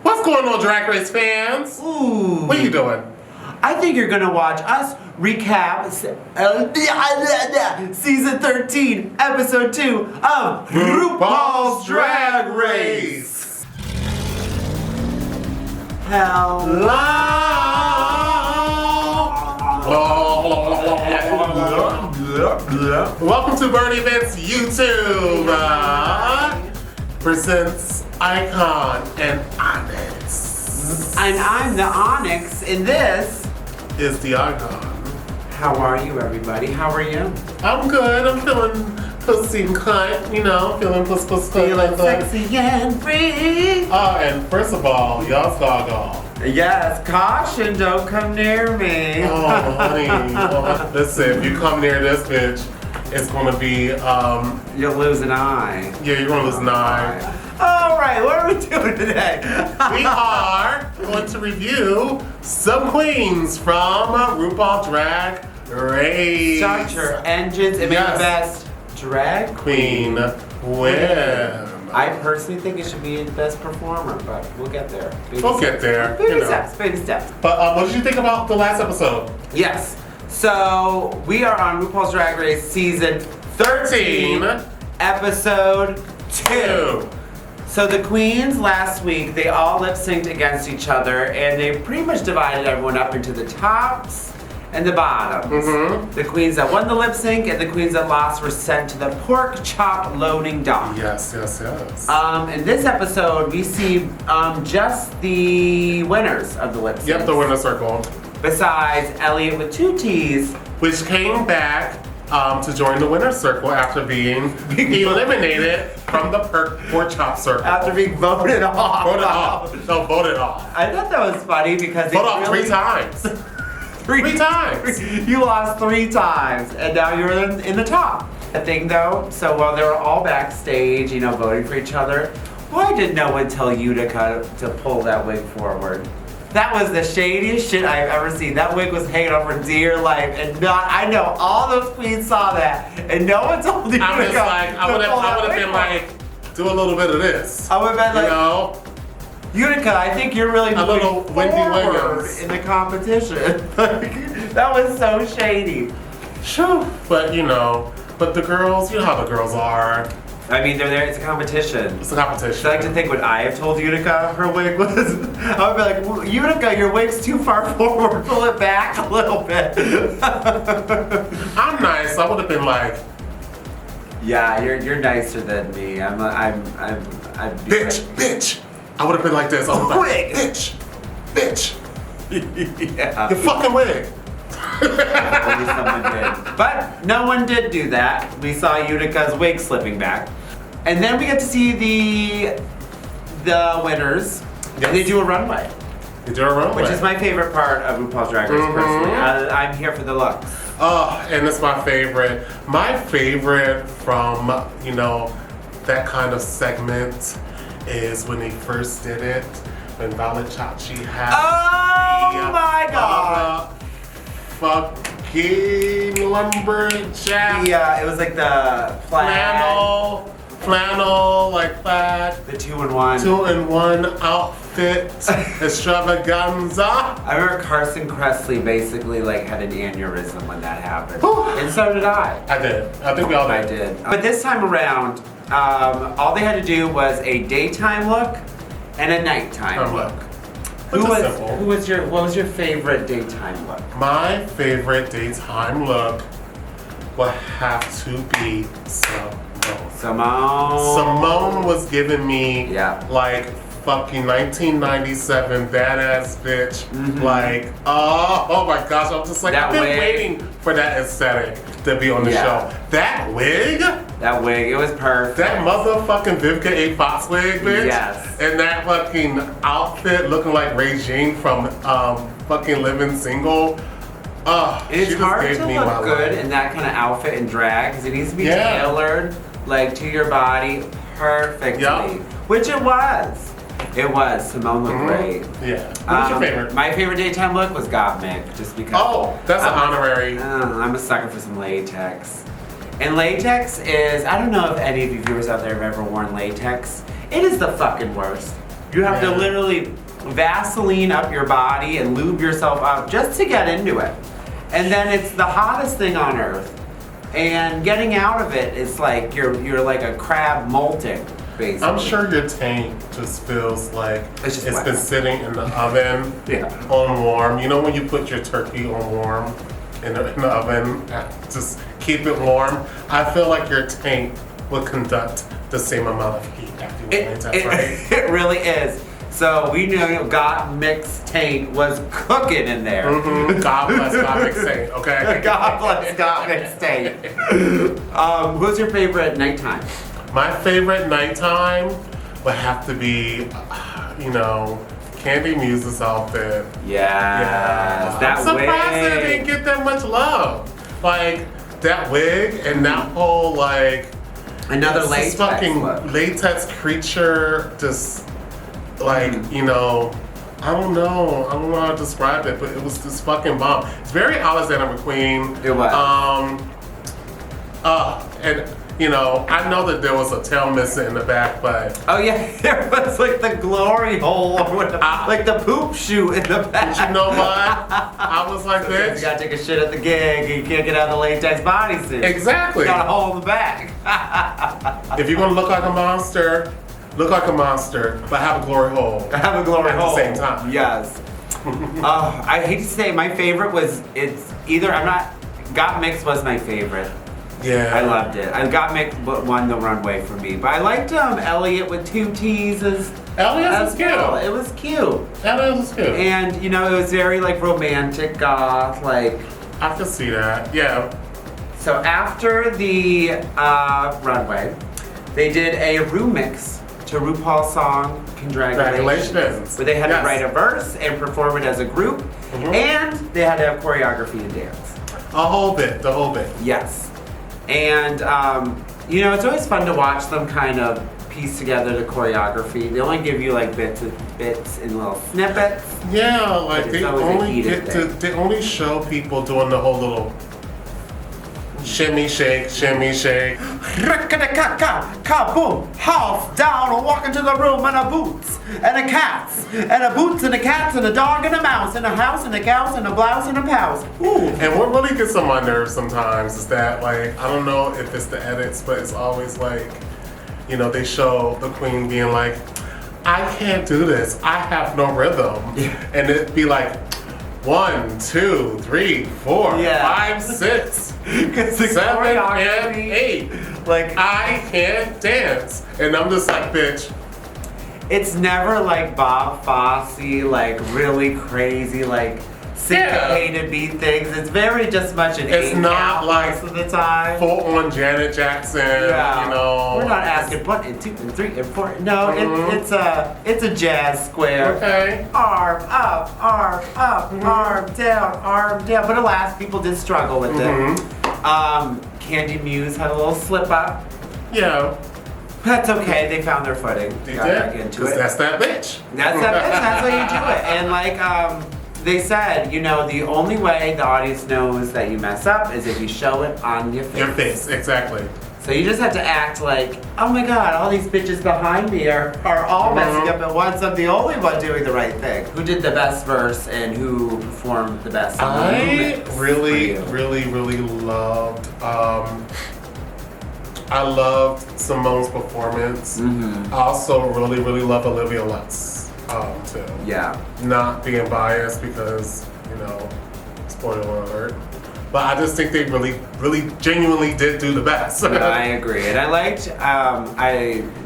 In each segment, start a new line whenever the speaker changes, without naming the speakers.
What's going on, Drag Race fans?
Ooh.
What are you doing?
I think you're gonna watch us recap season 13, episode 2 of RuPaul's Drag Race.
Welcome to Burd Events YouTube. Presents Icon and Onyx.
And I'm the Onyx, and this
is the Icon.
How are you, everybody? How are you?
I'm good. I'm feeling pussy and cunt, you know, feeling puss.
Feeling sexy and free.
And first of all, y'all doggone.
Yes, caution, don't come near me.
Oh, honey. Listen, if you come near this bitch, it's gonna be,
you'll lose an eye.
Yeah, you're gonna lose an eye.
All right, what are we doing today?
We are going to review some queens from RuPaul Drag Race.
Start your engines and make the best drag
queen win.
I personally think it should be the best performer, but we'll get there.
We'll get there.
Baby steps.
But what did you think about the last episode?
Yes. So we are on RuPaul's Drag Race season 13, episode 2. So the queens last week, they all lip synced against each other, and they pretty much divided everyone up into the tops and the bottoms.
Mm-hmm.
The queens that won the lip sync and the queens that lost were sent to the pork chop loading dock.
Yes.
In this episode, we see just the winners of the lip sync.
Yep, the winner circle.
Besides Elliot with 2 T's,
which came back to join the winner's circle after being eliminated from the pork chop circle.
After being voted off.
Voted off.
I thought that was funny because
voted off 3 times. Three times.
You lost 3 times, and now you're in the top. The thing though, so while they were all backstage, you know, voting for each other, why did no one tell Utica to pull that wig forward? That was the shadiest shit I've ever seen. That wig was hanging on for dear life, and I know all those queens saw that, and no one told Utica.
I was like, I would have been like, do a little bit of this.
I would have been like,
you know?
Utica, I think you're really moving
little Wendy Williams
in the competition. That was so shady.
Sure. But but the girls, you know how the girls are.
I mean, they're there, it's a competition.
It's a competition.
I like to think what I have told Utica her wig was. I would be like, well, Utica, your wig's too far forward, pull it back a little bit.
I'm nice, I would have been like,
yeah, you're nicer than me. I'm
bitch. I would have been like this.
Wig.
Bitch.
Yeah.
Your fucking wig.
Only someone did. But no one did do that. We saw Utica's wig slipping back. And then we get to see the winners. Yes. And they do a runway.
They do a runway.
Which is my favorite part of RuPaul's Drag Race, personally. I'm here for the looks.
Oh, and it's my favorite. My favorite from, that kind of segment is when they first did it. When Violet Chachi had
my God!
Fucking lumberjack.
Yeah, it was like the
flannel like that.
The 2-in-1.
2-in-1 outfit extravaganza.
I remember Carson Kressley basically had an aneurysm when that happened. And so did I.
I did. I think we all did.
I did. But this time around, all they had to do was a daytime look and a nighttime look. What was your favorite daytime look?
My favorite daytime look would have to be
Symone.
Symone was giving me fucking 1997 badass bitch. Mm-hmm. Oh my gosh, I'm just I've been waiting for that aesthetic to be on the show. That wig,
it was perfect.
That motherfucking Vivica A. Fox wig, bitch.
Yes.
And that fucking outfit looking like Regine from fucking Living Single.
It's hard to look good in that kind of outfit and drag because it needs to be tailored to your body perfectly. Yep. Which it was. It was. Symone looked great.
Yeah. What's your favorite?
My favorite daytime look was Gottmik, just because.
Oh, that's an honorary.
I'm a sucker for some latex. And latex is, I don't know if any of you viewers out there have ever worn latex. It is the fucking worst. You have to literally Vaseline up your body and lube yourself up just to get into it. And then it's the hottest thing on earth. And getting out of it is like you're like a crab molting, basically.
I'm sure your taint just feels like it's
wet.
been sitting in the oven on warm. You know when you put your turkey on warm in the oven, just keep it warm? I feel like your taint will conduct the same amount of heat after you right?
It really is. So we knew Got Mixed Taint was cooking in there.
Mm-hmm. God bless Got Mixed Taint, okay?
God bless Got Mixed Taint. Who's your favorite nighttime?
My favorite nighttime would have to be, Candy Muse's outfit.
Yeah.
I'm surprised it didn't get that much love. Like, that wig and that whole, like...
Another latex
fucking
look.
Latex creature, just... Like, I don't know how to describe it, but it was this fucking bomb. It's very Alexander McQueen.
It was.
I know that there was a tail missing in the back, but...
Oh yeah, there was like the glory hole, or like the poop chute in the back.
But you know what? I was like, bitch.
You gotta take a shit at the gig, you can't get out of the latex bodysuit.
Exactly.
You got a hole in the back.
If you're gonna look like a monster, but have a glory hole.
Have a glory hole.
At the same time.
Yes. I hate to say, my favorite Got Mixed was my favorite.
Yeah.
I loved it. I Got Mixed won the runway for me. But I liked Elliot with 2 T's as
was cute.
well. It was cute.
Elliot was cute.
And, it was very, like, romantic goth, like...
I could see that, yeah.
So after the runway, they did a remix to RuPaul's song, Congratulations. Where they had to write a verse and perform it as a group. Mm-hmm. And they had to have choreography and dance.
The whole bit.
Yes. And, it's always fun to watch them kind of piece together the choreography. They only give you like bits and little snippets.
Yeah, like they only show people doing the whole little shimmy shake.
Ka-boom, half down, walk into the room and a boots and a cats and a boots and a cats and a dog and a mouse and a house and a cows and a blouse and a pouse.
Ooh. And what really gets on my nerves sometimes is that, like, I don't know if it's the edits, but it's always like, they show the queen being like, I can't do this, I have no rhythm. Yeah. And it'd be like, 1, 2, 3, 4, 5, 6, 7, and 8.
Like,
I can't dance. And I'm just like, bitch.
It's never like Bob Fosse, like really crazy, like syncopated beat things. It's very just much an
It's not like
most of the time.
Full on Janet Jackson,
We're not asking 1 and 2 and 3 and 4. No, it's a jazz square.
Okay.
Arm up, arm down, arm down. But alas, people did struggle with it. Candy Muse had a little slip up.
Yeah.
That's okay, they found their footing.
They did. That's that bitch.
That's how you do it. And like, they said, the only way the audience knows that you mess up is if you show it on your face.
Your face, exactly.
So you just have to act like, oh my God, all these bitches behind me are all messing up at once. I'm the only one doing the right thing. Who did the best verse and who performed the best?
I really loved. I loved Symone's performance. I also really love Olivia Lutz too.
Yeah.
Not being biased because spoiler alert. But I just think they really genuinely did do the best.
I agree. And I liked,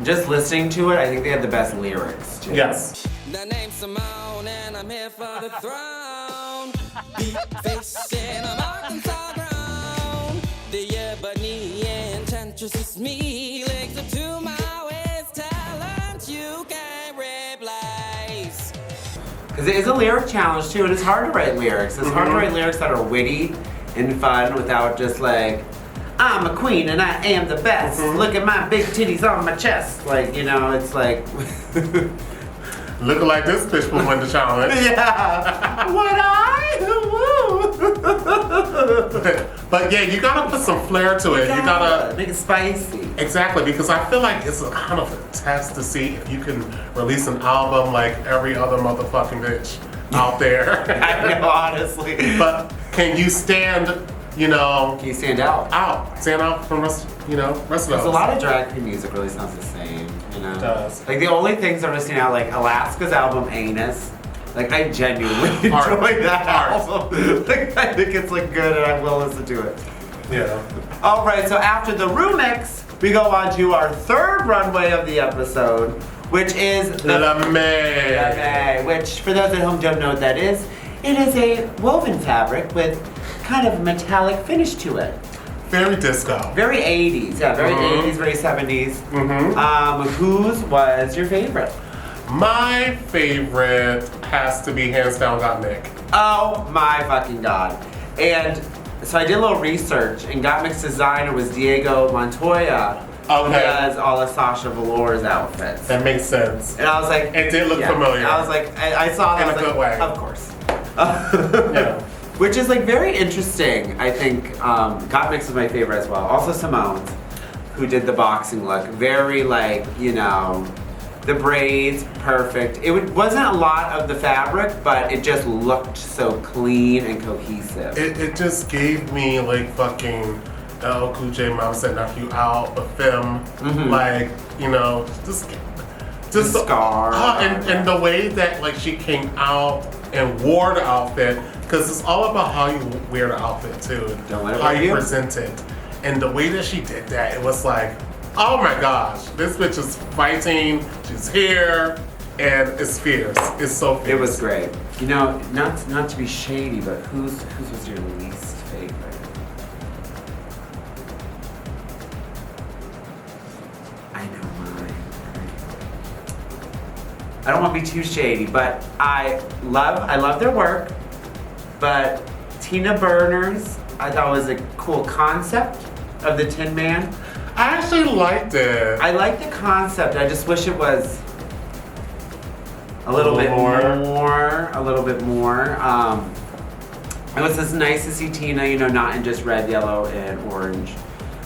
just listening to it, I think they had the best lyrics too.
Yes.
The name's Symone and I'm here for the throne. Beat facing I'm Arkansas grown. The ebony enchantress is me. Legs up to my waist, talent you can't replace.
Because it is a lyric challenge too, and it's hard to write lyrics. It's hard to write lyrics that are witty and fun without just like, I'm a queen and I am the best. Look at my big titties on my chest. Like, it's like...
Looking like this bitch will win the challenge.
Yeah. Would I? Woo.
But yeah, you gotta put some flair to it. You gotta
make it spicy.
Exactly, because I feel like it's a kind of a test to see if you can release an album like every other motherfucking bitch out there.
I know, honestly.
But can you stand,
Can you stand out?
Stand out from rest of
Because
those.
a lot of drag queen music really sounds the same,
It does.
Like the only things that are missing out, like Alaska's album Anus. Like I genuinely enjoy that album. Like I think it's like good and I will listen to it.
Yeah.
All right, so after the Rumix, we go on to our third runway of the episode, which is the
Lame.
which for those at home don't know what that is, it is a woven fabric with kind of metallic finish to it.
Very disco.
Very 80s, yeah, very 80s, very 70s. Whose was your favorite?
My favorite has to be hands down Gottmik.
Oh my fucking god. And so I did a little research, and Gottmik's designer was Diego Montoya, who does all of Sasha Velour's outfits.
That makes sense.
And I was like,
it did look familiar.
I was like, I saw that.
In a good way.
Of course.
Yeah.
Which is like very interesting. I think Gottmik's was my favorite as well. Also Symone, who did the boxing look. Very like, the braids, perfect. It wasn't a lot of the fabric, but it just looked so clean and cohesive.
It just gave me like fucking LL Cool J Mom Said Knock You Out, the film. Like, just
the scar.
And the way that like she came out and wore the outfit, because it's all about how you wear the outfit too. How you present it. And the way that she did that, it was like, oh my gosh, this bitch is fighting, she's here, and it's fierce. It's so fierce.
It was great. Not to be shady, but whose was your least favorite? I know mine. I don't want to be too shady, but I love their work, but Tina Burner's I thought was a cool concept of the Tin Man.
I actually liked it.
I like the concept. I just wish it was a little bit more. It was just nice to see Tina, not in just red, yellow, and orange.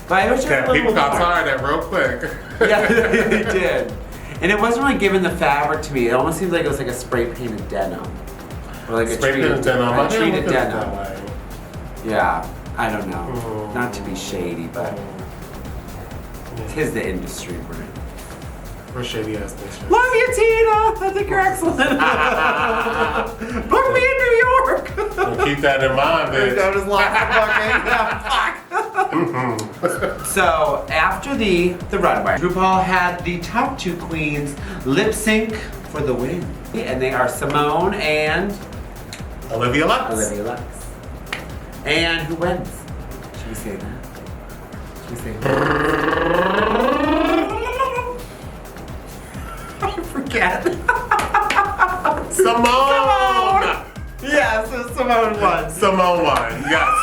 But I wish it was a little
people got
more.
tired of that real quick.
Yeah, they did. And it wasn't really giving the fabric to me. It almost seems like it was like a spray painted denim. Or like
spray painted denim.
A treated denim.
That way.
Yeah, I don't know. Not to be shady, but tis the industry we're in.
We're shady ass bitches.
Love you, Tina! I think you're excellent. Book me in New York!
Well, keep that in mind, bitch.
I just lost the fucking So, after the runway, Rupaul had the top two queens lip sync for the win. And they are Symone and
Olivia Lux.
And who wins? Should we say that? I forget.
Simone!
Yes, Symone won.
Symone won, yes.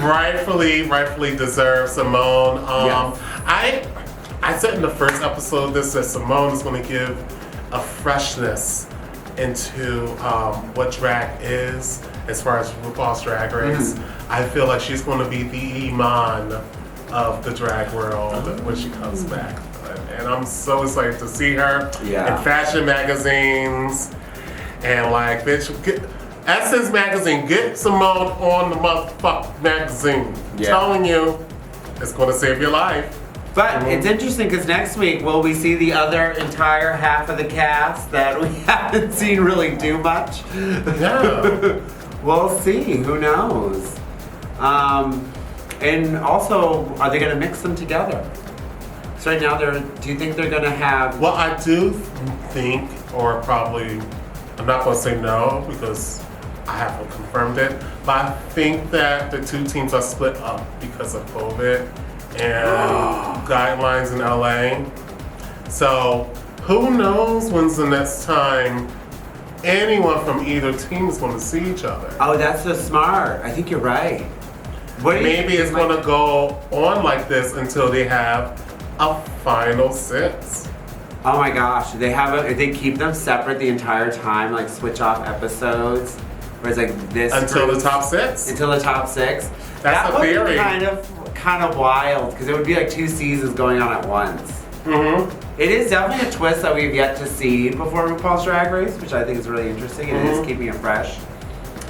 Rightfully deserved Symone.
Yes.
I said in the first episode this that Symone is going to give a freshness into what drag is as far as RuPaul's Drag Race. I feel like she's going to be the Iman of the drag world when she comes back. And I'm so excited to see her in fashion magazines. And like, bitch, Essence magazine, get Symone on the motherfucking magazine. Telling you, it's going to save your life.
But it's interesting because next week will we see the other entire half of the cast that we haven't seen really do much?
Yeah.
We'll see. Who knows? And also, are they going to mix them together? So right now, do you think they're going to have...
Well, I do think, or probably, I'm not going to say no because I haven't confirmed it, but I think that the two teams are split up because of COVID and guidelines in LA. So who knows when's the next time anyone from either team is going to see each other.
Oh, that's so smart. I think you're right.
Maybe it's going to go on like this until they have a final six.
Oh my gosh, they keep them separate the entire time, like switch off episodes. Where it's like this
until the
group-
top 6.
Until the top 6.
That's
that
a
would
theory.
be kind of wild because it would be like 2 seasons going on at once.
Mm-hmm.
It is definitely a twist that we've yet to see before RuPaul's Drag Race, which I think is really interesting and it is keeping it fresh.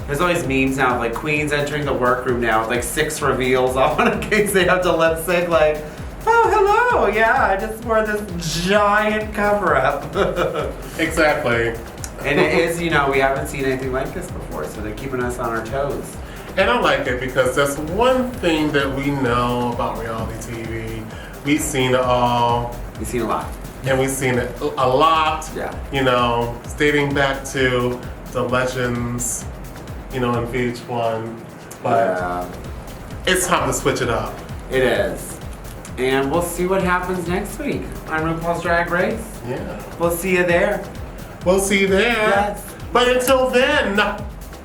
There's always memes now of like queens entering the workroom now with like 6 reveals on in case they have to lip sync like, oh hello, yeah, I just wore this giant cover up.
Exactly.
And it is, you know, we haven't seen anything like this before, so they're keeping us on our toes.
And I like it because that's one thing that we know about reality TV. We've seen it all.
We've seen a lot.
And we've seen it a lot.
Yeah.
You know, dating back to the legends, you know, in VH1. But it's time to switch it up.
It is. And we'll see what happens next week on RuPaul's Drag Race.
Yeah.
We'll see you there.
We'll see you there.
Yes.
But until then,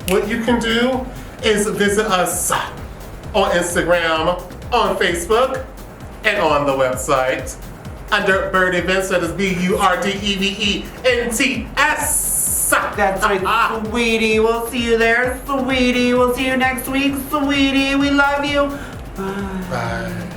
what you can do is visit us on Instagram, on Facebook, and on the website under Burd Events. That is BURDEVENTS.
That's right, sweetie. We'll see you there, sweetie. We'll see you next week, sweetie. We love you. Bye.
Bye.